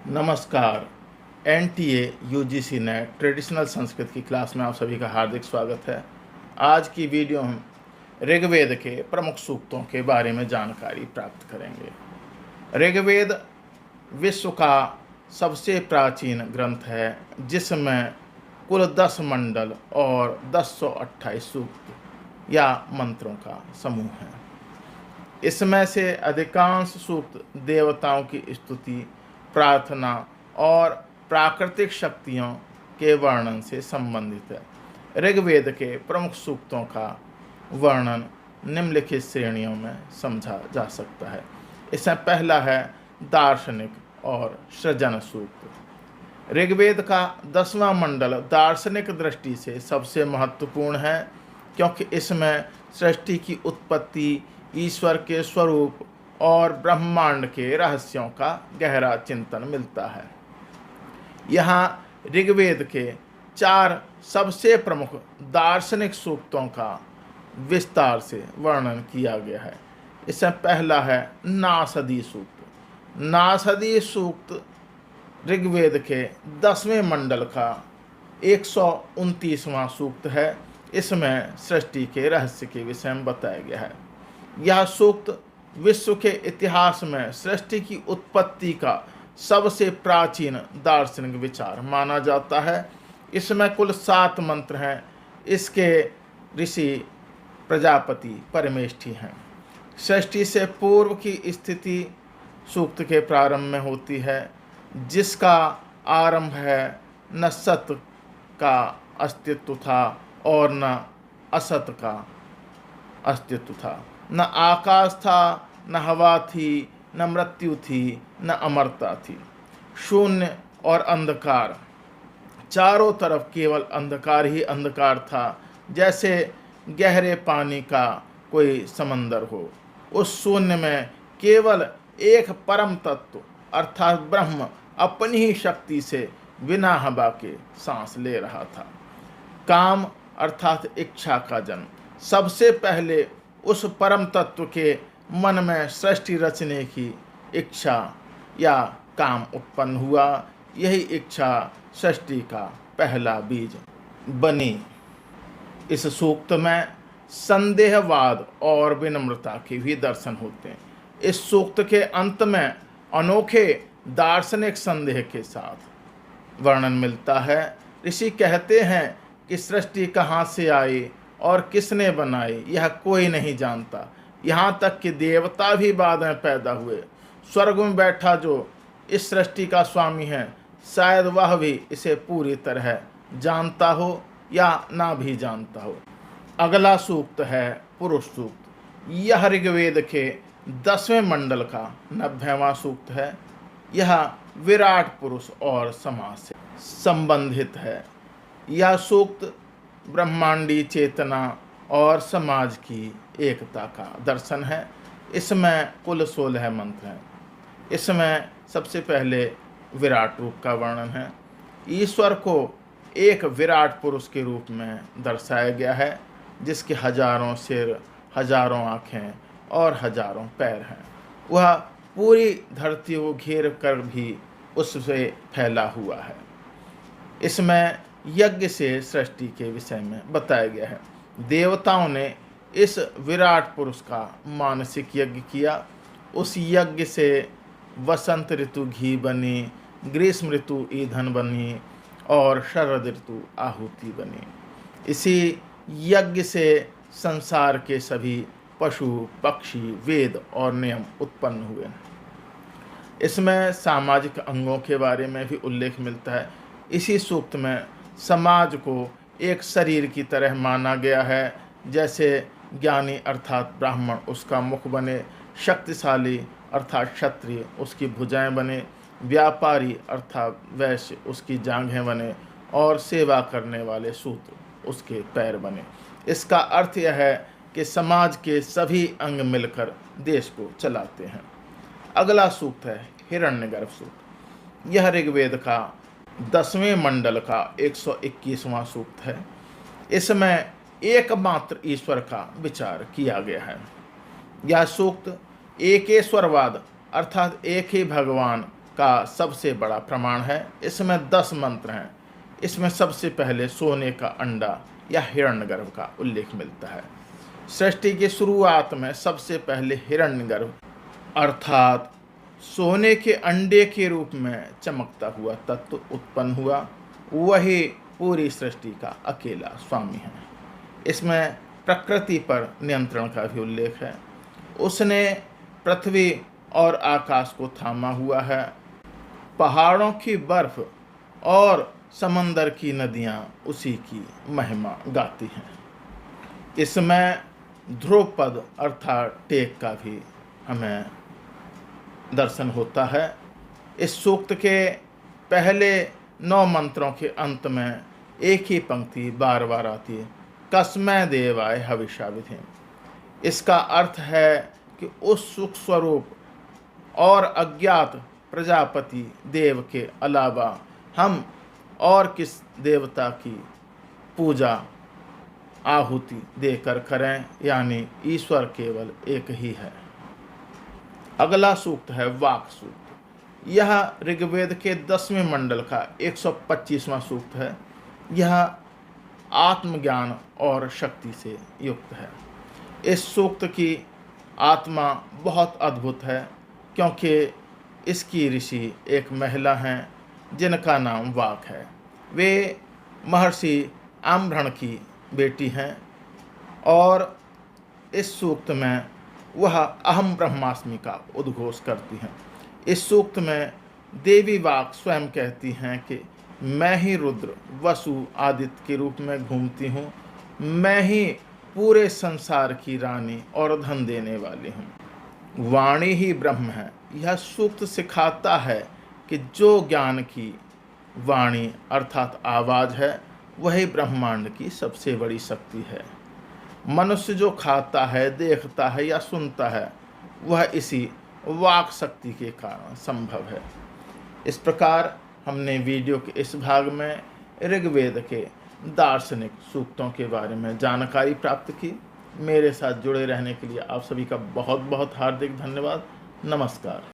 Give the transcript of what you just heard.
नमस्कार। NTA UGC net traditional Sanskrit की class में आप सभी का हार्दिक स्वागत है। आज की वीडियो हम ऋग्वेद के प्रमुख सूक्तों के बारे में जानकारी प्राप्त करेंगे। ऋग्वेद विश्व का सबसे प्राचीन ग्रंथ है, जिसमें कुल 10 मंडल और 1028 सूक्त या मंत्रों का समूह है। इसमें से अधिकांश सूक्त देवताओं की स्तुति, प्रार्थना और प्राकृतिक शक्तियों के वर्णन से संबंधित है। ऋग्वेद के प्रमुख सूक्तों का वर्णन निम्नलिखित श्रेणियों में समझा जा सकता है। इसमें पहला है दार्शनिक और सृजन सूक्त। ऋग्वेद का 10वां मंडल दार्शनिक दृष्टि से सबसे महत्वपूर्ण है, क्योंकि इसमें सृष्टि की उत्पत्ति, ईश्वर के स्वरूप और ब्रह्मांड के रहस्यों का गहरा चिंतन मिलता है। यहाँ ऋग्वेद के 4 सबसे प्रमुख दार्शनिक सूक्तों का विस्तार से वर्णन किया गया है। इसमें पहला है नासदी सूक्त। नासदी सूक्त ऋग्वेद के 10वें मंडल का 129वां सूक्त है। इसमें सृष्टि के रहस्य के विषय में बताया गया है। यह सूक्त विश्व के इतिहास में सृष्टि की उत्पत्ति का सबसे प्राचीन दार्शनिक विचार माना जाता है। इसमें कुल 7 मंत्र हैं। इसके ऋषि प्रजापति परमेष्ठी हैं। सृष्टि से पूर्व की स्थिति सूक्त के प्रारंभ में होती है, जिसका आरंभ है न सत का अस्तित्व था और न असत का अस्तित्व था, न आकाश था, न हवा थी, न मृत्यु थी, न अमरता थी। शून्य और अंधकार, चारों तरफ केवल अंधकार ही अंधकार था, जैसे गहरे पानी का कोई समंदर हो। उस शून्य में केवल एक परम तत्व अर्थात ब्रह्म अपनी ही शक्ति से बिना हवा के सांस ले रहा था। काम अर्थात इच्छा का जन्म। सबसे पहले उस परम तत्व के मन में सृष्टि रचने की इच्छा या काम उत्पन्न हुआ। यही इच्छा सृष्टि का पहला बीज बनी। इस सूक्त में संदेहवाद और विनम्रता के भी दर्शन होते हैं। इस सूक्त के अंत में अनोखे दार्शनिक संदेह के साथ वर्णन मिलता है। ऋषि कहते हैं कि सृष्टि कहाँ से आई और किसने बनाई, यह कोई नहीं जानता। यहाँ तक कि देवता भी बाद में पैदा हुए। स्वर्ग में बैठा जो इस सृष्टि का स्वामी है, शायद वह भी इसे पूरी तरह जानता हो या ना भी जानता हो। अगला सूक्त है पुरुष सूक्त। यह ऋग्वेद के 10वें मंडल का 90वां सूक्त है। यह विराट पुरुष और समाज से संबंधित है। यह सूक्त ब्रह्मांडी चेतना और समाज की एकता का दर्शन है। इसमें कुल 16 मंत्र हैं। इसमें सबसे पहले विराट रूप का वर्णन है। ईश्वर को एक विराट पुरुष के रूप में दर्शाया गया है, जिसके हजारों सिर, हजारों आँखें और हजारों पैर हैं। वह पूरी धरती को घेर कर भी उससे फैला हुआ है। इसमें यज्ञ से सृष्टि के विषय में बताया गया है। देवताओं ने इस विराट पुरुष का मानसिक यज्ञ किया। उस यज्ञ से वसंत ऋतु घी बनी, ग्रीष्म ऋतु ईंधन बनी और शरद ऋतु आहुति बनी। इसी यज्ञ से संसार के सभी पशु, पक्षी, वेद और नियम उत्पन्न हुए। इसमें सामाजिक अंगों के बारे में भी उल्लेख मिलता है। इसी सूक्त में समाज को एक शरीर की तरह माना गया है। जैसे ज्ञानी अर्थात ब्राह्मण उसका मुख बने, शक्तिशाली अर्थात क्षत्रिय उसकी भुजाएं बने, व्यापारी अर्थात वैश्य उसकी जांघें बने और सेवा करने वाले शूद्र उसके पैर बने। इसका अर्थ यह है कि समाज के सभी अंग मिलकर देश को चलाते हैं। अगला सूक्त है हिरण्यगर्भ सूक्त। यह ऋग्वेद का 10वें मंडल का 121वां सूक्त है। इसमें एकमात्र ईश्वर का विचार किया गया है। यह सूक्त एकेश्वरवाद अर्थात एक ही भगवान का सबसे बड़ा प्रमाण है। इसमें 10 मंत्र हैं। इसमें सबसे पहले सोने का अंडा या हिरण्यगर्भ का उल्लेख मिलता है। सृष्टि की शुरुआत में सबसे पहले हिरण्यगर्भ अर्थात सोने के अंडे के रूप में चमकता हुआ तत्व उत्पन्न हुआ। वही पूरी सृष्टि का अकेला स्वामी है। इसमें प्रकृति पर नियंत्रण का भी उल्लेख है। उसने पृथ्वी और आकाश को थामा हुआ है। पहाड़ों की बर्फ और समंदर की नदियाँ उसी की महिमा गाती हैं। इसमें ध्रुवपद अर्थात टेक का भी हमें दर्शन होता है। इस सूक्त के पहले 9 मंत्रों के अंत में एक ही पंक्ति बार बार आती है, कस्मै देवाय हविषा विधि। इसका अर्थ है कि उस सुख स्वरूप और अज्ञात प्रजापति देव के अलावा हम और किस देवता की पूजा आहुति देकर करें, यानी ईश्वर केवल एक ही है। अगला सूक्त है वाक सूक्त। यह ऋग्वेद के 10वें मंडल का 125वां सूक्त है। यह आत्मज्ञान और शक्ति से युक्त है। इस सूक्त की आत्मा बहुत अद्भुत है, क्योंकि इसकी ऋषि एक महिला हैं जिनका नाम वाक है। वे महर्षि आम्भृण की बेटी हैं और इस सूक्त में वह अहम ब्रह्मास्मि का उद्घोष करती हैं। इस सूक्त में देवी वाक स्वयं कहती हैं कि मैं ही रुद्र वसु आदित्य के रूप में घूमती हूँ। मैं ही पूरे संसार की रानी और धन देने वाली हूँ। वाणी ही ब्रह्म है। यह सूक्त सिखाता है कि जो ज्ञान की वाणी अर्थात आवाज़ है, वही ब्रह्मांड की सबसे बड़ी शक्ति है। मनुष्य जो खाता है, देखता है या सुनता है, वह इसी वाक शक्ति के कारण संभव है। इस प्रकार हमने वीडियो के इस भाग में ऋग्वेद के दार्शनिक सूक्तों के बारे में जानकारी प्राप्त की। मेरे साथ जुड़े रहने के लिए आप सभी का बहुत बहुत हार्दिक धन्यवाद। नमस्कार।